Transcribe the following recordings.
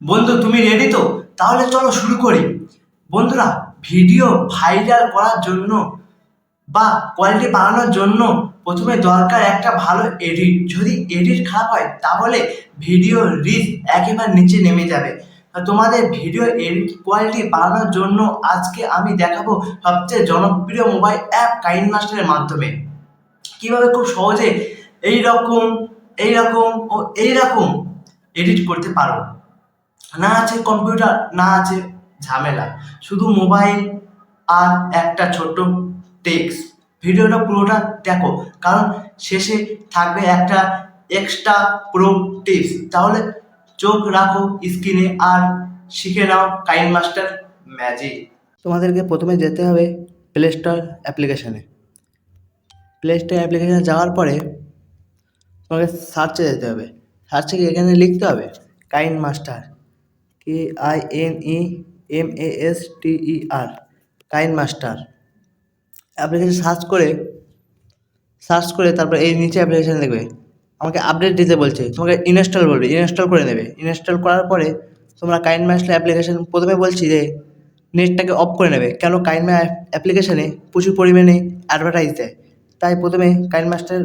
বন্ধু তুমি রেডি তো? তাহলে চলো শুরু করি। বন্ধুরা, ভিডিও ভাইরাল করার জন্য বা কোয়ালিটি বাড়ানোর জন্য প্রথমে দরকার একটা ভালো এডিট। যদি এডিট খারাপ হয় তাহলে ভিডিও রিচ একেবারে নিচে নেমে যাবে। তোমাদের ভিডিও এডিট কোয়ালিটি বাড়ানোর জন্য আজকে আমি দেখাবো সবচেয়ে জনপ্রিয় মোবাইল অ্যাপ কাইনমাস্টারের মাধ্যমে কিভাবে খুব সহজে এইরকম এইরকম ও এইরকম এডিট করতে পারো। না আছে কম্পিউটার, না আছে ঝামেলা, শুধু মোবাইল আর একটা ছোট্ট টেক্সট। ভিডিওটা পুরোটা দেখো, কারণ শেষে থাকবে একটা এক্সট্রা প্রো টিপস। তাহলে চোখ রাখো স্ক্রিনে আর শিখে নাও কাইনমাস্টার ম্যাজিক। তোমাদেরকে প্রথমে যেতে হবে প্লে স্টোর অ্যাপ্লিকেশানে। প্লে স্টোর অ্যাপ্লিকেশানে যাওয়ার পরে তোমাকে সার্চে যেতে হবে। সার্চে গিয়ে এখানে লিখতে হবে KineMaster, KINEMASTER, KineMaster application search করে তারপর এই নিচে অ্যাপ্লিকেশন দেখবে আমাকে আপডেট দিতে বলছে, তোমাকে ইনস্টল বলবে, ইনস্টল করে নেবে। ইনস্টল করার পরে তোমরা কাইনমাস্টার অ্যাপ্লিকেশন প্রথমে বলছি যে নেটটাকে অফ করে নেবে, কেন অ্যাপ্লিকেশানে প্রচুর পরিমাণে অ্যাডভার্টাইজ দেয়। তাই প্রথমে কাইনমাস্টার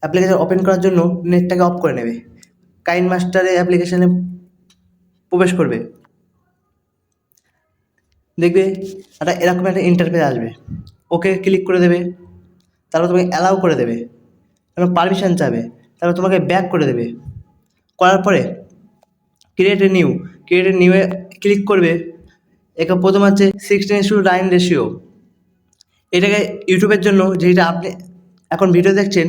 অ্যাপ্লিকেশন ওপেন করার জন্য নেটটাকে অফ করে নেবে। কাইনমাস্টারের অ্যাপ্লিকেশানে প্রবেশ করবে, দেখবে এরকম একটা ইন্টারফেস আসবে। ওকে ক্লিক করে দেবে, তারপর তোমাকে অ্যালাউ করে দেবে, তারপর পারমিশন চাবে, তারপর তোমাকে ব্যাক করে দেবে। করার পরে ক্রিয়েট এ নিউয়ে ক্লিক করবে। এখানে প্রথম আছে 16:9 রেশিও। এটাকে ইউটিউবের জন্য, যেটা আপনি এখন ভিডিও দেখছেন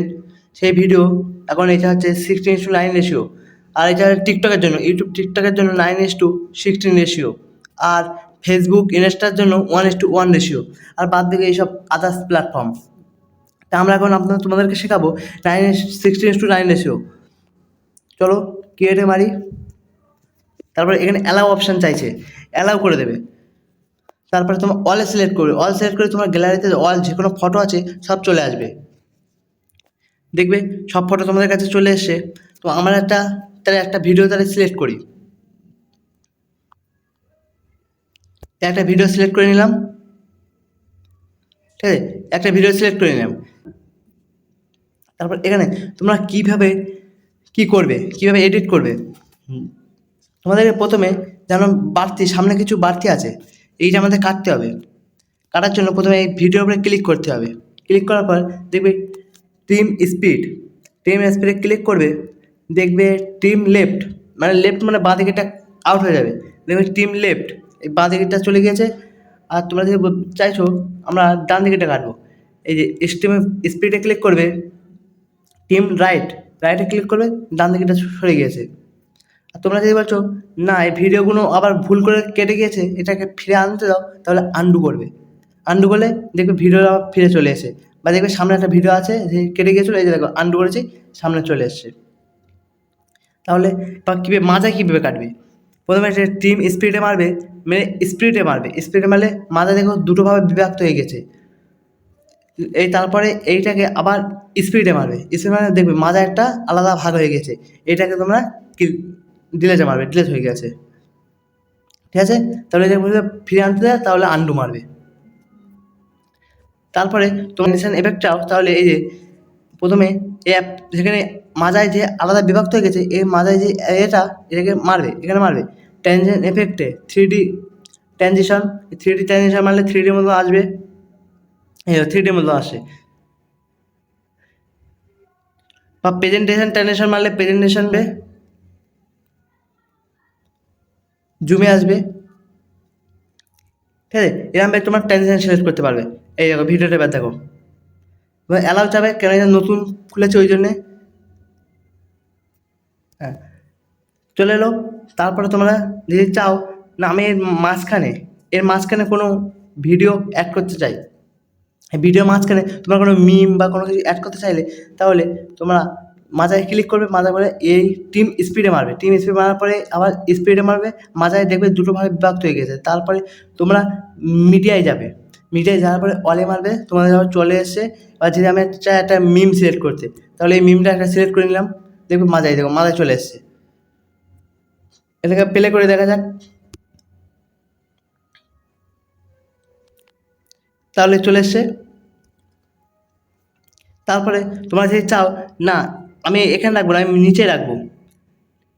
সেই ভিডিও এখন এটা হচ্ছে 16:9 রেশিও। আর এটা টিকটকের জন্য, টিকটকের জন্য 9:16 রেশিও। আর ফেসবুক ইনস্টার জন্য 1:1 রেশিও। আর বাদ দিকে এইসব আদার্স প্ল্যাটফর্ম। তা আমরা এখন তোমাদেরকে শেখাবো 16:9 রেশিও। চলো ক্রিয়েটে মারি, তারপরে এখানে অ্যালাউ অপশান চাইছে, অ্যালাউ করে দেবে। তারপরে তোমার অল সিলেক্ট করবে, অল সিলেক্ট করে তোমার গ্যালারিতে অল যে কোনো ফটো আছে সব চলে আসবে। দেখবে সব ফটো তোমাদের কাছে চলে এসছে। তো আমরা তাহলে একটা ভিডিও সিলেক্ট করি। একটা ভিডিও সিলেক্ট করে নিলাম, ঠিক আছে, একটা ভিডিও সিলেক্ট করে নিলাম। তারপর এখানে তোমরা কীভাবে এডিট করবে। তোমাদেরকে প্রথমে যেন সামনে কিছু বাড়তি আছে, এইটা আমাদের কাটতে হবে। কাটার জন্য প্রথমে এই ভিডিওর উপরে ক্লিক করতে হবে। ক্লিক করার পর দেখবে ট্রিম স্পিডে ক্লিক করবে। দেখবে ট্রিম লেফট মানে বাঁ দিকেটা আউট হয়ে যাবে। দেখবে ট্রিম লেফট, এই বাঁ দিকেটা চলে গিয়েছে। আর তোমরা যদি চাইছো আমরা ডান দিকেটা কাটবো, এই যে স্পিডে ক্লিক করবে। ট্রিম রাইটে ক্লিক করবে, ডান দিকেটা সরে গিয়েছে। আর তোমরা যদি বলছো না এই ভিডিওগুলো আবার ভুল করে কেটে গিয়েছে, এটাকে ফিরে আনতে দাও, তাহলে আন্ডু করলে দেখবে ভিডিও আবার ফিরে চলে এসে। বা দেখবে সামনে একটা ভিডিও আছে যে কেটে গিয়েছিলো, এই যে দেখো আন্ডু করেছি, সামনে চলে এসছে। তাহলে বা মাজায় কীভাবে কাটবে, প্রথমে সে ট্রিম স্পিডে মারবে, স্পিডে মারলে মাজা দেখো দুটো ভাবে বিভক্ত হয়ে গেছে। তারপরে এইটাকে আবার স্পিডে মারবে, দেখবে মাজা একটা আলাদা ভাগ হয়ে গেছে। এটাকে তোমরা ডিলেটে মারবে, ডিলেট হয়ে গেছে, ঠিক আছে। তাহলে এটা ফিরে আনতে দেয়, তাহলে আন্ডু মারবে। তারপরে তোমার নিশান এফেক্ট চাও, তাহলে এই যে প্রথমে যেখানে মাজায় যে আলাদা বিভক্ত হয়ে গেছে, এই মাজায় যে এটাকে এখানে মারবে ট্যানজেন্ট এফেক্টে 3D ট্রানজিশন মারলে 3D মতো আসবে, 3D মতো আসে। বা ট্রানজিশন মারলে প্রেজেন্টেশন জুমে আসবে, ঠিক আছে। এরকমভাবে তোমার ট্রানজিশন সিলেক্ট করতে পারবে। এই দেখো ভিডিওটা এবার দেখো, অ্যালাউ যাবে, কেন এটা নতুন খুলেছে ওই জন্যে। হ্যাঁ, চলে এলো। তারপরে তোমরা যদি চাও না আমি এর মাঝখানে কোনো ভিডিও অ্যাড করতে চাই, ভিডিও মাঝখানে তোমরা কোনো মিম বা কোনো কিছু অ্যাড করতে চাইলে, তাহলে তোমরা মাজায় ক্লিক করবে, মাজা করে এই ট্রিম স্পিডে মারার পরে আবার স্পিডে মারবে, মাজায় দেখবে দুটো ভাবে বিভক্ত হয়ে গেছে। তারপরে তোমরা মিডিয়ায় যাওয়ার পরে অলে মারবে, তোমাদের আবার চলে এসছে। বা যদি আমি চাই একটা মিম সিলেক্ট করতে, তাহলে এই মিমটা একটা সিলেক্ট করে নিলাম, দেখবে মাজায় চলে এসছে। এটাকে প্লে করে দেখা যাক। তাহলে চলে এসছে। তারপরে তোমরা যদি চাও না আমি এখানে রাখবো না, আমি নিচে রাখবো,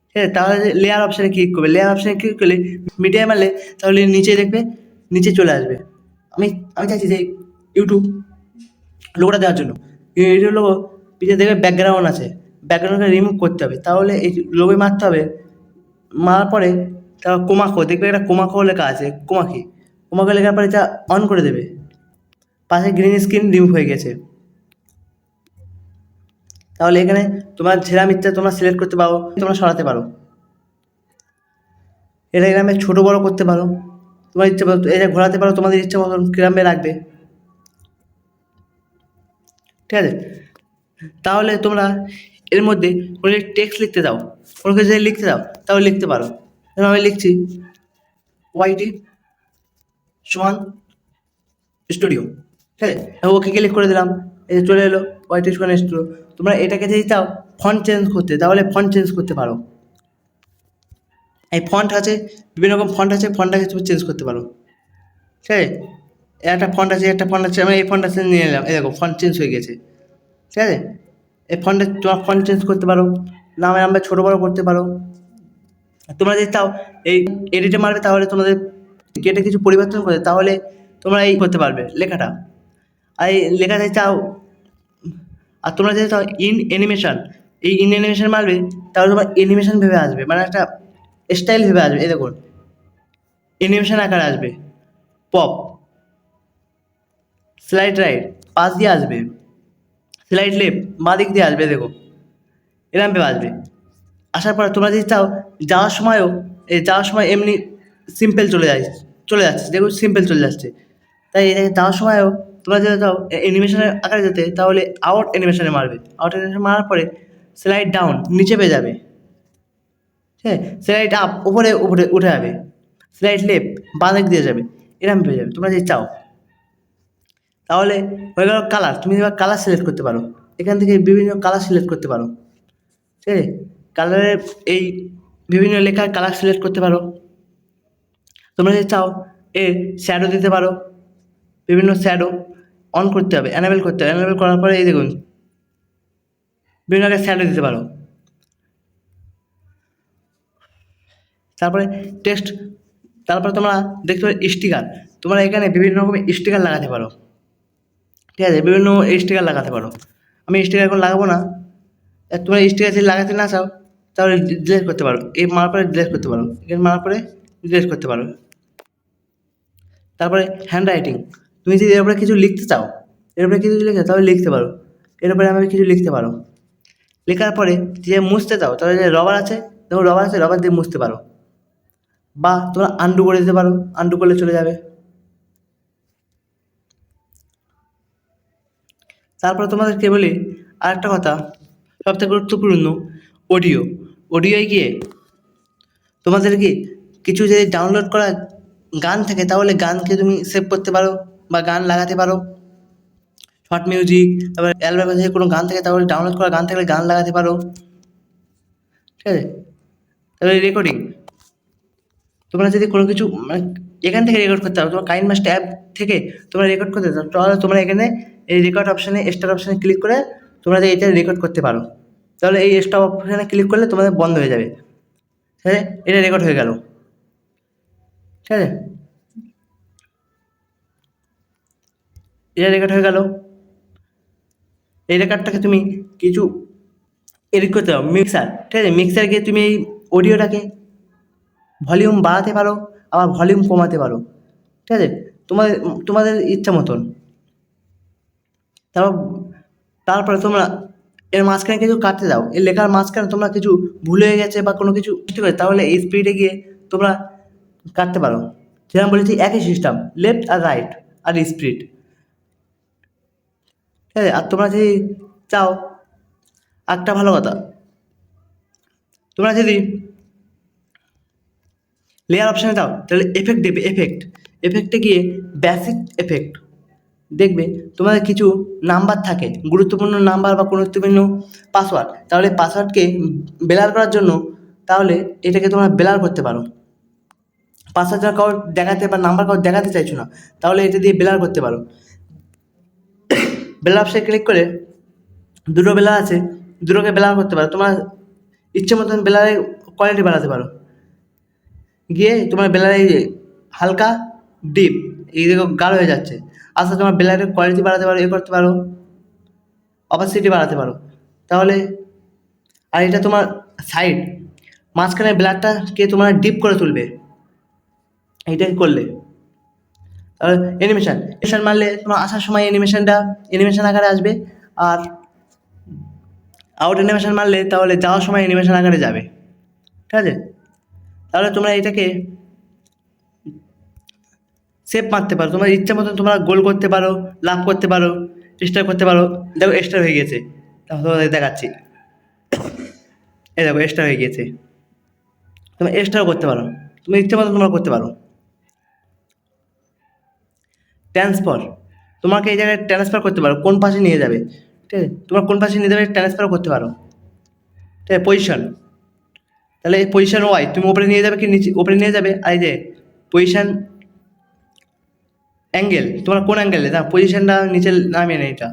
ঠিক আছে, তাহলে লেয়ার অপশানে ক্লিক করবে। লেয়ার অপশানে ক্লিক করলে মিডিয়ায় মারলে তাহলে নিচে দেখবে, নিচে চলে আসবে। আমি আমি চাইছি যে ইউটিউব লোগোটা দেওয়ার জন্য ইউটিউব লোগো পিছিয়ে দেখবে ব্যাকগ্রাউন্ড আছে, ব্যাকগ্রাউন্ডটা রিমুভ করতে হবে। তাহলে এই লোগোয় মারতে হবে, মারার পরে তারপর কোমাকো দেখবে, একটা কোমাকো লেখা আছে, কোমাকো লেখার পরে যা অন করে দেবে, পাশে গ্রিন স্ক্রিন রিমুভ হয়ে গেছে। তাহলে এখানে তোমার ঝেরা মিথ্যা তোমরা সিলেক্ট করতে পারো, তোমরা সরাতে পারো। এটা এখানে ছোটো বড়ো করতে পারো, তোমার ইচ্ছা মতো এটা ঘোরাতে পারো, তোমাদের ইচ্ছা মতন কিরামে রাখবে, ঠিক আছে। তাহলে তোমরা এর মধ্যে কোনো টেক্সট লিখতে দাও, কোনো কিছু যদি লিখতে দাও তাহলে লিখতে পারো। আমি লিখছি ওয়াইটি সমান স্টুডিও, ঠিক আছে, ওকে ক্লিক করে দিলাম, এই চলে এলো ওয়াইটি সমান স্টুডিও। তোমরা এটাকে যদি চাও ফন্ট চেঞ্জ করতে, তাহলে ফন্ট চেঞ্জ করতে পারো। এই ফন্ট আছে, বিভিন্ন রকম ফন্ট আছে, ফন্টটাকে তুমি চেঞ্জ করতে পারো, ঠিক আছে। একটা ফন্ট আছে, আমি এই ফন্টটা চেঞ্জ নিয়ে নিলাম, এই দেখো ফন্ট চেঞ্জ হয়ে গেছে, ঠিক আছে। এই ফন্টে তোমার ফন্ট চেঞ্জ করতে পারো, নামে আমরা ছোটো বড়ো করতে পারো। তোমরা যদি চাও এই এডিটে মারবে, তাহলে তোমাদের কেটে কিছু পরিবর্তন করে তাহলে তোমরা এই করতে পারবে লেখাটা। আর এই লেখাতে চাও, আর তোমরা যদি চাও ইন অ্যানিমেশন, এই ইন অ্যানিমেশন মারবে তাহলে তোমার অ্যানিমেশন ভেবে আসবে, মানে একটা স্টাইল ভেবে আসবে। এই দেখুন অ্যানিমেশন আকারে আসবে, পপ, স্লাইড রাইট পাশ দিয়ে আসবে, স্লাইড লেফট বাঁ দিক দিয়ে আসবে, দেখো এরকম ভেবে আসবে। আসার পর তোমরা যদি চাও যাওয়ার সময়ও, এই যাওয়ার সময় এমনি সিম্পল চলে যাচ্ছে, দেখুন সিম্পল চলে যাচ্ছে। তাই যাওয়ার সময়ও তোমরা যদি চাও অ্যানিমেশনের আকারে যেতে, তাহলে আউট অ্যানিমেশনে মারবে, আউট অ্যানিমেশন মারার পরে স্লাইড ডাউন নিচে পেয়ে যাবে, ঠিক আছে, স্লাইড আপ উপরে উপরে উঠে যাবে, স্লাইড লেফট বাঁ দিক দিয়ে যাবে, এরকম পেয়ে যাবে তোমরা যদি চাও। তাহলে হয়ে গেল কালার। তুমি এবার কালার সিলেক্ট করতে পারো, এখান থেকে বিভিন্ন কালার সিলেক্ট করতে পারো, ঠিক আছে। কালারের এই বিভিন্ন লেখার কালার সিলেক্ট করতে পারো। তোমরা যদি চাও এর শ্যাডো দিতে পারো, বিভিন্ন শ্যাডো অন করতে হবে, অ্যানাবেল করতে হবে, অ্যানাবেল করার পরে এই দেখুন বিভিন্ন রকমের শ্যাডো দিতে পারো। তারপরে টেক্সট, তারপরে তোমরা দেখতে পারো স্টিকার, তোমরা এখানে বিভিন্ন রকমের স্টিকার লাগাতে পারো, ঠিক আছে, বিভিন্ন স্টিকার লাগাতে পারো। আমি স্টিকার এখন লাগাবো না, তোমরা স্টিকার যদি লাগাতে না চাও তাহলে ডিলিট করতে পারো, এই মারার পরে ডিলিট করতে পারো, এখানে মারার পরে ডিলিট করতে পারো। তারপরে হ্যান্ড রাইটিং, তুমি যদি এর উপরে কিছু লিখতে চাও, এর উপরে কিছু লিখে তাহলে লিখতে পারো, এর উপরে আমি কিছু লিখতে পারো। লেখার পরে যে মুছতে চাও তাহলে যে রবার আছে, দেখো রবার আছে, রবার দিয়ে মুছতে পারো, বা তোমরা আন্ডু করে দিতে পারো, আন্ডু করলে চলে যাবে। তারপরে তোমাদেরকে বলি আরেকটা কথা, সবথেকে গুরুত্বপূর্ণ, অডিও। অডিওয় গিয়ে তোমাদেরকে কিছু যদি ডাউনলোড করা গান থাকে তাহলে গানকে তুমি সেভ করতে পারো বা গান লাগাতে পারো, শর্ট মিউজিক, তারপরে অ্যালবামে যদি কোনো গান থাকে তাহলে ডাউনলোড করা গান থাকলে গান লাগাতে পারো, ঠিক আছে। তারপরে রেকর্ডিং, তোমরা যদি কোনো কিছু মানে এখান থেকে রেকর্ড করতে পারো, তোমার কাইনমাস্টার অ্যাপ থেকে তোমরা রেকর্ড করতে চাও তাহলে তোমরা এখানে এই রেকর্ড অপশানে, স্টার অপশানে ক্লিক করে তোমরা এটা রেকর্ড করতে পারো। তাহলে এই স্টপ অপশানে ক্লিক করলে তোমাদের বন্ধ হয়ে যাবে, ঠিক আছে, এটা রেকর্ড হয়ে গেল, ঠিক আছে, এটা রেকর্ড হয়ে গেল। এই রেকর্ডটাকে তুমি কিছু এডিট করতে পারো, মিক্সার, ঠিক আছে, মিক্সার গিয়ে তুমি এই অডিওটাকে ভলিউম বাড়াতে পারো আবার ভলিউম কমাতে পারো, ঠিক আছে, তোমাদের তোমাদের ইচ্ছা মতন। তারপর তারপরে তোমরা এর মাঝখানে কিছু কাটতে দাও, এই লেখার মাঝখানে তোমরা কিছু ভুল হয়ে গেছে বা কোনো কিছু ঠিক আছে, তাহলে এই স্পিডে গিয়ে তোমরা কাটতে পারো। যেরকম বলেছি একই সিস্টেম, লেফট আর রাইট আর স্পিড, ঠিক আছে। আর তোমরা যদি চাও একটা ভালো কথা, তোমরা যদি লেয়ার অপশানে দাও তাহলে এফেক্ট দেবে, এফেক্টে গিয়ে বেসিক এফেক্ট দেখবে তোমাদের কিছু নাম্বার থাকে, গুরুত্বপূর্ণ নাম্বার বা গুরুত্বপূর্ণ পাসওয়ার্ড, তাহলে পাসওয়ার্ডকে ব্লার করার জন্য তাহলে এটাকে তোমরা ব্লার করতে পারো। পাসওয়ার্ড কাউর দেখাতে বা নাম্বার কাউর দেখাতে চাইছো না, তাহলে এটা দিয়ে ব্লার করতে পারো। ব্লার অপশনে ক্লিক করে দুটো ব্লার আছে, দুটোকে ব্লার করতে পারো। তোমার ইচ্ছে মতন ব্লারের কোয়ালিটি বাড়াতে পারো। গিয়ে তোমার ব্লারে হালকা ডিপ এই দেখো গাঢ় হয়ে যাচ্ছে, আস্তে তোমার ব্লারের কোয়ালিটি বাড়াতে পারো, করতে পারো, অপাসিটি বাড়াতে পারো। তাহলে আর এটা তোমার সাইড মাঝখানে ব্লারটাকে তোমার ডিপ করে তুলবে এইটা করলে। তাহলে অ্যানিমেশন মারলে তোমার আসার সময় অ্যানিমেশন আকারে আসবে, আর আউট অ্যানিমেশন মারলে তাহলে যাওয়ার সময় অ্যানিমেশন আকারে যাবে। ঠিক আছে, তাহলে তোমরা এটাকে সেভ মারতে পারো তোমার ইচ্ছা মতন, তোমরা গোল করতে পারো, লাভ করতে পারো, স্টার করতে পারো। দেখো স্টার হয়ে গেছে, তাহলে তোমাদের দেখাচ্ছি। এই দেখো স্টার হয়ে গেছে, তোমরা স্টারও করতে পারো, তুমি ইচ্ছা মতো তোমরা করতে পারো। ট্রান্সফার, তোমাকে এই জায়গায় ট্রান্সফার করতে পারো, কোন পাশে নিয়ে যাবে। ঠিক আছে, তোমার কোন পাশে নিয়ে যাবে ট্রান্সফারও করতে পারো। ঠিক আছে, পজিশন, তাহলে এই পজিশন ওয়াই তুমি উপরে নিয়ে যাবে কি নিচে, উপরে নিয়ে যাবে। আর এই যে পজিশন অ্যাঙ্গেল, তোমার কোন অ্যাঙ্গেলে না পজিশনটা নিচে নামিয়ে নেই এটা,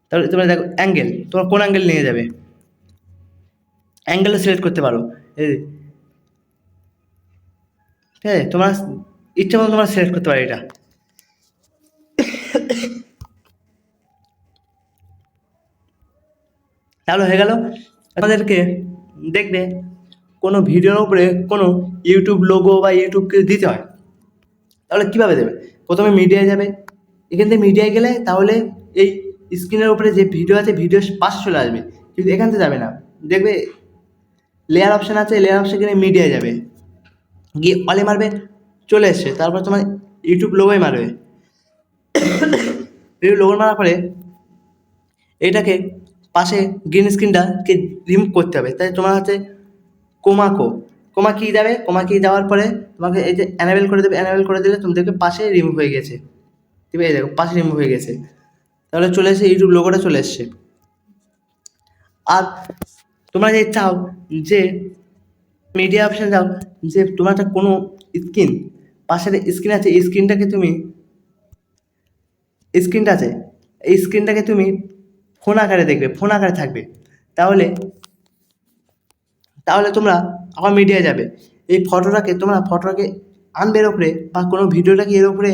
তাহলে তোমরা দেখো অ্যাঙ্গেল, তোমার কোন অ্যাঙ্গেল নিয়ে যাবে অ্যাঙ্গেলও সিলেক্ট করতে পারো। এই ঠিক আছে, তোমার ইচ্ছা মতো তোমরা সিলেক্ট করতে পারো এটা। তাহলে হয়ে গেল। আমাদেরকে দেখবে কোনো ভিডিওর উপরে কোনো ইউটিউব লোগো বা ইউটিউবকে দিতে হয়, তাহলে কীভাবে দেবে? প্রথমে মিডিয়ায় যাবে, এখান থেকে মিডিয়ায় গেলে তাহলে এই স্ক্রিনের উপরে যে ভিডিও আছে ভিডিও পাশে চলে আসবে, কিন্তু এখান থেকে যাবে না। দেখবে লেয়ার অপশান আছে, লেয়ার অপশান কিনে মিডিয়ায় যাবে, গিয়ে অলে মারবে, চলে এসছে। তারপর তোমার ইউটিউব লোগোই মারবে। ইউটিউব লোগো মারার পরে এটাকে পাশে গ্রিন স্ক্রিনটাকে রিমুভ করতে হবে। তাই তোমার হাতে কোমা কি যাবে, কোমা কি যাওয়ার পরে তোমাকে এই যে অ্যানাবেল করে দেবে, অ্যানাবেল করে দিলে তুমি দেখবে পাশে রিমুভ হয়ে গেছে। ঠিক আছে, দেখো পাশে রিমুভ হয়ে গেছে, তাহলে চলে এসে ইউটিউব লোগোটা চলে এসছে। আর তোমরা যে চাও যে মিডিয়া অপশান যাও, যে তোমার একটা কোনো স্ক্রিন পাশের স্ক্রিন আছে, এই স্ক্রিনটা আছে, এই স্ক্রিনটাকে তুমি ফোন আকারে দেখবে, ফোন আকারে থাকবে। তাহলে তোমরা আবার মিডিয়ায় যাবে, এই ফটোটাকে আনবে এর উপরে, বা কোনো ভিডিওটাকে এর উপরে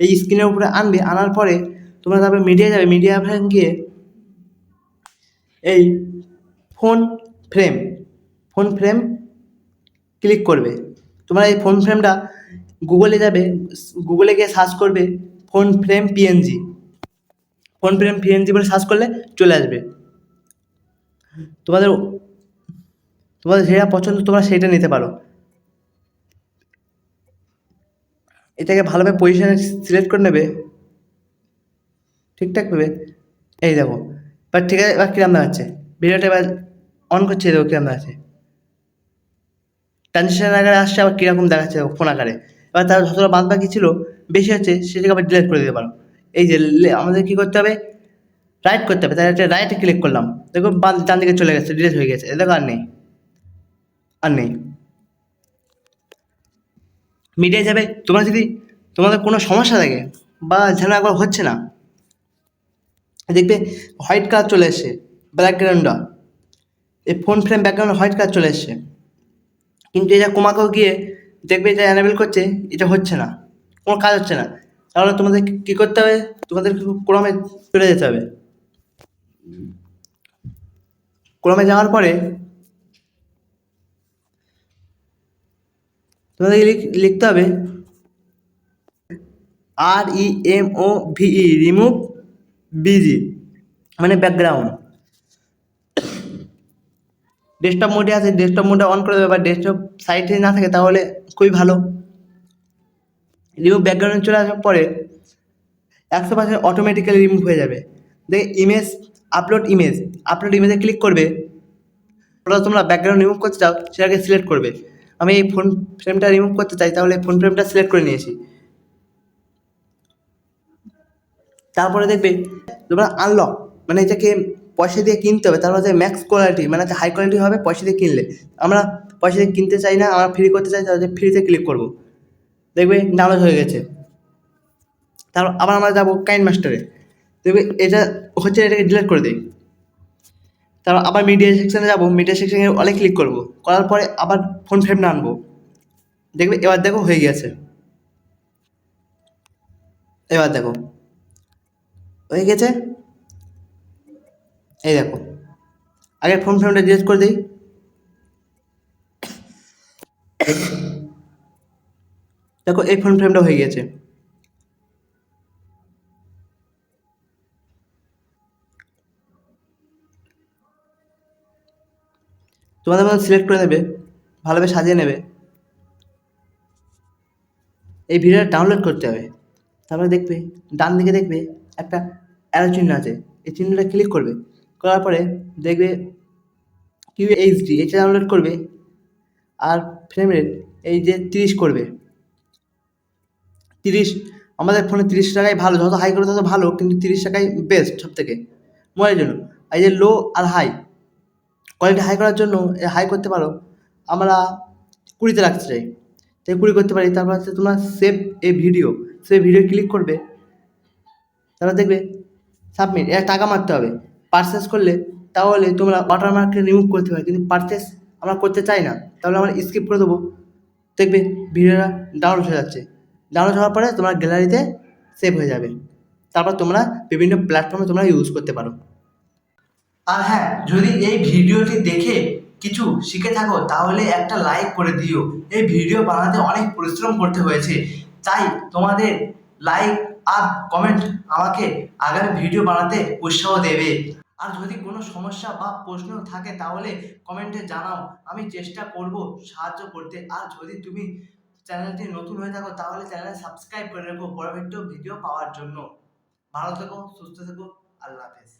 এই স্ক্রিনের উপরে আনবে। আনার পরে তোমরা তারপরে মিডিয়ায় যাবে, মিডিয়া অপশান গিয়ে এই ফোন ফ্রেম ক্লিক করবে। তোমরা এই ফোন ফ্রেমটা গুগলে যাবে, গুগলে গিয়ে সার্চ করবে ফোন ফ্রেম পিএনজি বলে সার্চ করলে চলে আসবে। তোমাদের যেটা পছন্দ তোমরা সেটা নিতে পারো। এটাকে ভালোভাবে পজিশনে সিলেক্ট করে নেবে ঠিকঠাকভাবে। এই দেখো এবার ঠিক আছে, এবার কিরম দেখাচ্ছে ভিডিওটা, এবার অন করছে, দেখো কিরম দেখাচ্ছে, ট্রানজিশন আকারে আসছে, আবার কীরকম দেখাচ্ছে ফোন আকারে। এবার তার যতটা বাদ বাকি ছিল বেশি হচ্ছে সেটাকে আবার ডিলিট করে দিতে পারো। এই যে আমাদের কী করতে হবে, রাইট করতে হবে। তাই একটা রাইটে ক্লিক করলাম, দেখো ডান দিকে চলে গেছে, ডিলিট হয়ে গেছে। দেখো আর নেই। মিডিয়ায় যাবে, তোমাদের কোনো সমস্যা থাকে বা যেন একবার হচ্ছে না, দেখবে হোয়াইট কালার চলে এসছে ব্যাকগ্রাউন্ডটা, এই ফোন ফ্রেম ব্যাকগ্রাউন্ডে হোয়াইট কালার চলে এসছে, কিন্তু এটা কোমাকেও গিয়ে দেখবে এটা অ্যানেবেল করছে, এটা হচ্ছে না, কোনো কাজ হচ্ছে না। তাহলে তোমাদের কী করতে হবে, তোমাদের ক্রমে চলে যেতে হবে। ক্রমে যাওয়ার পরে তোমাদের লিখতে হবে REMOVE, রিমুভ বিজি, মানে ব্যাকগ্রাউন্ড। ডেস্কটপ মোডে আছে, ডেস্কটপ মোডে অন করে দেবে, বা ডেস্কটপ সাইটে না থাকে তাহলে খুবই ভালো। রিমুভ ব্যাকগ্রাউন্ডে চলে আসার পরে 100% অটোমেটিক্যালি রিমুভ হয়ে যাবে। দেখে আপলোড ইমেজে ক্লিক করবে। তোমরা ব্যাকগ্রাউন্ড রিমুভ করতে চাও সেটাকে সিলেক্ট করবে। আমি এই ফোন ফ্রেমটা রিমুভ করতে চাই, তাহলে ফোন ফ্রেমটা সিলেক্ট করে নিয়েছি। তারপরে দেখবে তোমরা আনলক, মানে এটাকে পয়সা দিয়ে কিনতে হবে, তারপর যে ম্যাক্স কোয়ালিটি মানে হাই কোয়ালিটি হবে পয়সা দিয়ে কিনলে। আমরা পয়সা দিয়ে কিনতে চাই না, আমরা ফ্রি করতে চাই, তাহলে ফ্রিতে ক্লিক করব, দেখবে ডাউনলোড হয়ে গেছে। তারপর আবার আমরা যাবো কাইন মাস্টারে, দেখবে এটা হচ্ছে, এটাকে ডিলিট করে দিই। তারপর আবার মিডিয়া সেকশানে যাবো, মিডিয়া সেকশানে অলে ক্লিক করব, করার পরে আবার ফোন ফ্রেমটা আনবো, দেখবে এবার দেখো হয়ে গেছে। এবার দেখো হয়ে গেছে, এই দেখো। আগে ফোন ফ্রেমটা ডিলিট করে দিই, দেখো এই ফোন ফ্রেমটা হয়ে গেছে। তোমাদের মতো সিলেক্ট করে নেবে, ভালোভাবে সাজিয়ে নেবে। এই ভিডিওটা ডাউনলোড করতে হবে, তারপরে দেখবে ডান দিকে দেখবে একটা অ্যারো চিহ্ন আছে, এই চিহ্নটা ক্লিক করবে, করার পরে দেখবে QHD এটা ডাউনলোড করবে, আর ফ্রেম রেট এই যে 30 করবে। 30 আমাদের ফোনে 30 টাকাই ভালো, যত হাই করে তত ভালো, কিন্তু 30 টাকাই বেস্ট সব থেকে মোবাইলের জন্য। এই যে লো আর হাই কোয়ালিটি হাই করার জন্য হাই করতে পারো, আমরা 20-তে রাখতে চাই, তাই 20 করতে পারি। তারপর হচ্ছে তোমরা সেভ এ ভিডিও, সেভ ভিডিও ক্লিক করবে, তারপর দেখবে সাবমিট, এটা টাকা মারতে হবে। পারচেস করলে তাহলে তোমরা ওয়াটারমার্কটা রিমুভ করতে পারো, কিন্তু পারচেস আমরা করতে চাই না, তাহলে আমরা স্কিপ করে দেবো। দেখবে ভিডিওটা ডাউনলোড হয়ে যাচ্ছে, ডাউনলোড হওয়ার পরে তোমার গ্যালারিতে সেভ হয়ে যাবে, তারপর তোমরা বিভিন্ন প্ল্যাটফর্মে তোমরা ইউজ করতে পারো। আর হ্যাঁ, যদি এই ভিডিওটি দেখে কিছু শিখে থাকো তাহলে একটা লাইক করে দিও। এই ভিডিও বানাতে অনেক পরিশ্রম করতে হয়েছে, তাই তোমাদের লাইক আর কমেন্ট আমাকে আগামী ভিডিও বানাতে উৎসাহ দেবে। আর যদি কোনো সমস্যা বা প্রশ্ন থাকে তাহলে কমেন্টে জানাও, আমি চেষ্টা করব সাহায্য করতে। আর যদি তুমি চ্যানেলটি নতুন হয়ে থাকো তাহলে চ্যানেল সাবস্ক্রাইব করে রাখো পরবর্তী ভিডিও পাওয়ার জন্য। ভালো থেকো, সুস্থ থেকো, আল্লাহ হাফেজ।